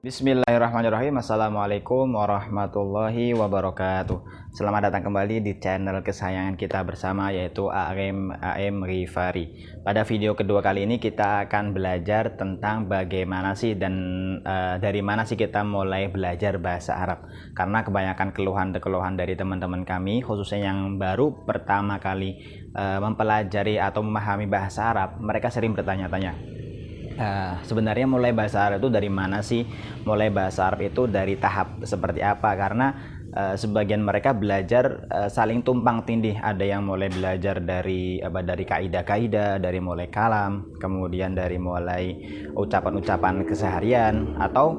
Bismillahirrahmanirrahim. Assalamualaikum warahmatullahi wabarakatuh. Selamat datang kembali di channel kesayangan kita bersama, yaitu AM Rifari. Pada video kedua kali ini kita akan belajar tentang bagaimana sih dari mana sih kita mulai belajar bahasa Arab. Karena kebanyakan keluhan dari teman-teman kami, khususnya yang baru pertama kali mempelajari atau memahami bahasa Arab, mereka sering bertanya-tanya, sebenarnya mulai bahasa Arab itu dari mana sih? Mulai bahasa Arab itu dari tahap seperti apa? Karena sebagian mereka belajar saling tumpang tindih. Ada yang mulai belajar dari kaidah-kaidah, dari mulai kalam, kemudian dari mulai ucapan-ucapan keseharian, atau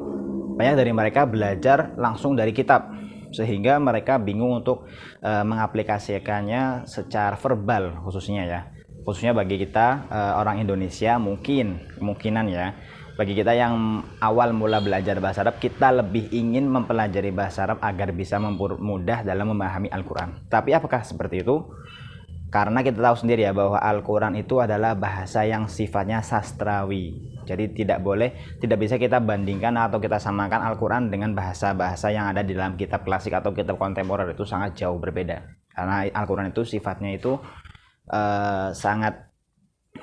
banyak dari mereka belajar langsung dari kitab, sehingga mereka bingung untuk mengaplikasikannya secara verbal, khususnya bagi kita orang Indonesia. Kemungkinan ya, bagi kita yang awal mula belajar bahasa Arab, kita lebih ingin mempelajari bahasa Arab agar bisa mempermudah dalam memahami Al-Quran. Tapi apakah seperti itu? Karena kita tahu sendiri ya, bahwa Al-Quran itu adalah bahasa yang sifatnya sastrawi. Jadi tidak bisa kita bandingkan atau kita samakan Al-Quran dengan bahasa-bahasa yang ada di dalam kitab klasik atau kitab kontemporer. Itu sangat jauh berbeda. Karena Al-Quran itu sifatnya itu sangat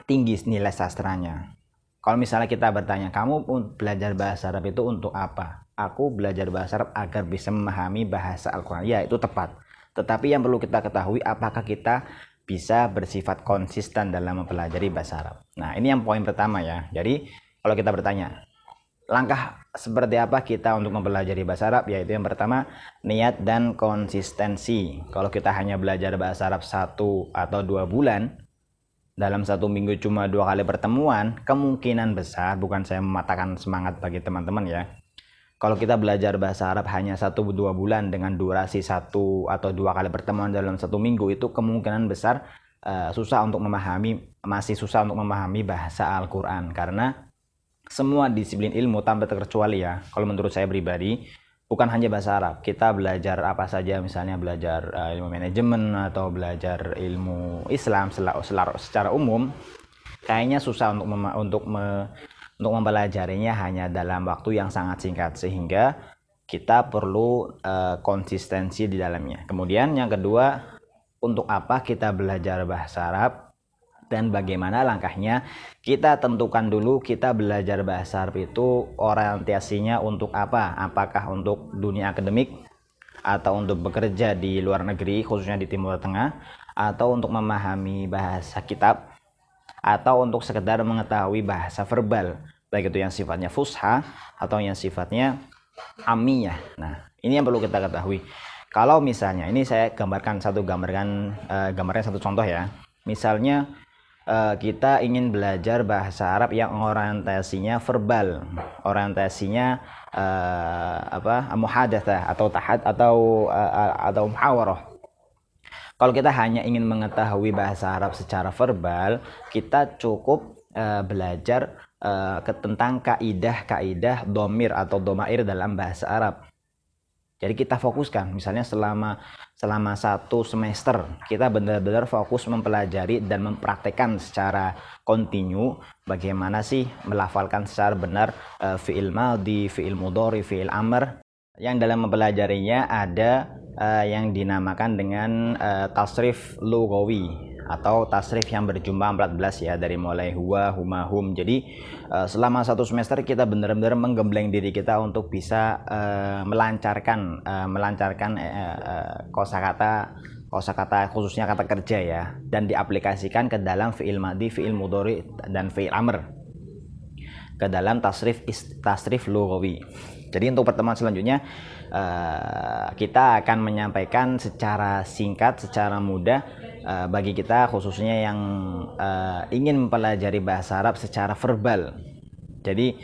tinggi nilai sastranya. Kalau misalnya kita bertanya, kamu belajar bahasa Arab itu untuk apa? Aku belajar bahasa Arab agar bisa memahami bahasa Al-Quran. Ya, itu tepat. Tetapi yang perlu kita ketahui, apakah kita bisa bersifat konsisten dalam mempelajari bahasa Arab. Nah, ini yang poin pertama ya. Jadi kalau kita bertanya, langkah seperti apa kita untuk mempelajari bahasa Arab, yaitu yang pertama, niat dan konsistensi. Kalau kita hanya belajar bahasa Arab 1 atau 2 bulan, dalam 1 minggu cuma 2 kali pertemuan, kemungkinan besar, bukan saya mematahkan semangat bagi teman-teman ya, kalau kita belajar bahasa Arab hanya 1-2 bulan dengan durasi 1 atau 2 kali pertemuan dalam 1 minggu, itu kemungkinan besar masih susah untuk memahami bahasa Al-Quran. Karena semua disiplin ilmu tanpa terkecuali ya, kalau menurut saya pribadi, bukan hanya bahasa Arab, kita belajar apa saja, misalnya belajar ilmu manajemen atau belajar ilmu Islam secara umum, kayaknya susah untuk mempelajarinya hanya dalam waktu yang sangat singkat, sehingga kita perlu konsistensi di dalamnya. Kemudian yang kedua, untuk apa kita belajar bahasa Arab dan bagaimana langkahnya? Kita tentukan dulu, kita belajar bahasa Arab itu orientasinya untuk apa? Apakah untuk dunia akademik, atau untuk bekerja di luar negeri, khususnya di Timur Tengah, atau untuk memahami bahasa kitab, atau untuk sekedar mengetahui bahasa verbal, baik itu yang sifatnya fusha atau yang sifatnya amiyah. Nah, ini yang perlu kita ketahui. Kalau misalnya, ini saya gambarkan satu contoh ya. Misalnya kita ingin belajar bahasa Arab yang orientasinya verbal, orientasinya muhadatsah atau muhawarah. Kalau kita hanya ingin mengetahui bahasa Arab secara verbal, kita cukup belajar tentang kaidah-kaidah domir atau domair dalam bahasa Arab. Jadi kita fokuskan, misalnya selama 1 semester kita benar-benar fokus mempelajari dan mempraktekkan secara kontinu bagaimana sih melafalkan secara benar fi'il madhi, fi'il mudhari, fi'il amr. Yang dalam mempelajarinya ada yang dinamakan dengan tasrif lughawi atau tasrif yang berjumlah 14 ya, dari mulai huwa, huma, hum. Jadi selama 1 semester kita benar-benar menggembleng diri kita untuk bisa melancarkan kosakata khususnya kata kerja ya, dan diaplikasikan ke dalam fi'il madhi, fi'il mudhari, dan fi'il amr, ke dalam tasrif lughawi. Jadi untuk pertemuan selanjutnya kita akan menyampaikan secara singkat, secara mudah bagi kita khususnya yang ingin mempelajari bahasa Arab secara verbal. Jadi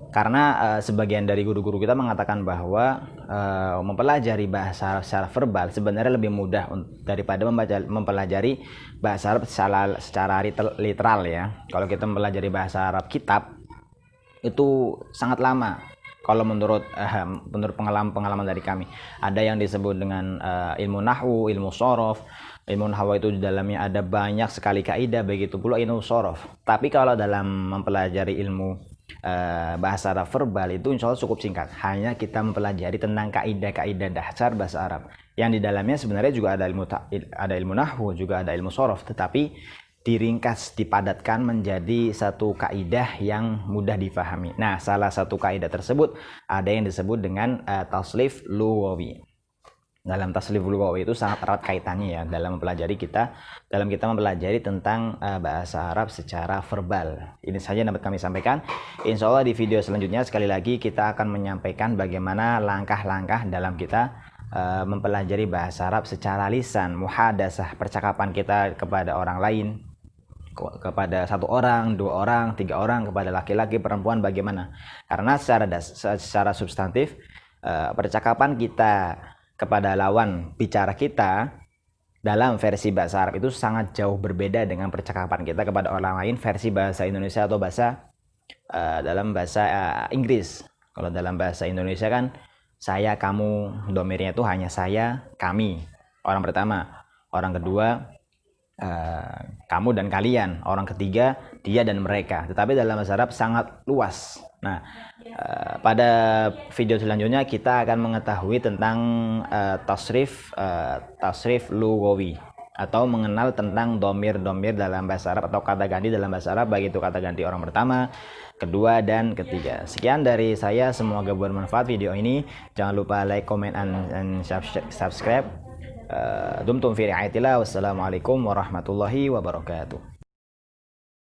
karena sebagian dari guru-guru kita mengatakan bahwa mempelajari bahasa Arab secara verbal sebenarnya lebih mudah daripada mempelajari bahasa Arab secara literal ya. Kalau kita mempelajari bahasa Arab kitab itu sangat lama. Kalau menurut pengalaman dari kami, ada yang disebut dengan ilmu nahwu, ilmu sorof. Ilmu nahwu itu di dalamnya ada banyak sekali kaidah, begitu pula ilmu sorof. Tapi kalau dalam mempelajari ilmu bahasa Arab verbal itu insya Allah cukup singkat. Hanya kita mempelajari tentang kaidah-kaidah dasar bahasa Arab. Yang di dalamnya sebenarnya juga ada ilmu nahwu, juga ada ilmu shorof, tetapi diringkas, dipadatkan menjadi satu kaidah yang mudah difahami. Nah, salah satu kaidah tersebut ada yang disebut dengan taslif lughawi. Dalam taslif lughawi itu sangat erat kaitannya ya dalam kita mempelajari tentang bahasa Arab secara verbal. Ini saja yang dapat kami sampaikan. Insya Allah di video selanjutnya sekali lagi kita akan menyampaikan bagaimana langkah-langkah dalam kita mempelajari bahasa Arab secara lisan, muhadasah, percakapan kita kepada orang lain, kepada satu orang, dua orang, tiga orang, kepada laki-laki, perempuan, bagaimana. Karena secara substantif percakapan kita kepada lawan bicara kita dalam versi bahasa Arab itu sangat jauh berbeda dengan percakapan kita kepada orang lain versi bahasa Indonesia atau dalam bahasa Inggris. Kalau dalam bahasa Indonesia kan saya, kamu, domirnya itu hanya saya, kami, orang pertama. Orang kedua kamu dan kalian. Orang ketiga dia dan mereka. Tetapi dalam bahasa Arab sangat luas. Nah, pada video selanjutnya kita akan mengetahui tentang tasrif lughawi, atau mengenal tentang domir-domir dalam bahasa Arab atau kata ganti dalam bahasa Arab, baik itu kata ganti orang pertama, kedua, dan ketiga. Sekian dari saya, semoga bermanfaat video ini. Jangan lupa like, comment, and subscribe. Dumtum fi ri'ayatillah. Wassalamualaikum warahmatullahi wabarakatuh.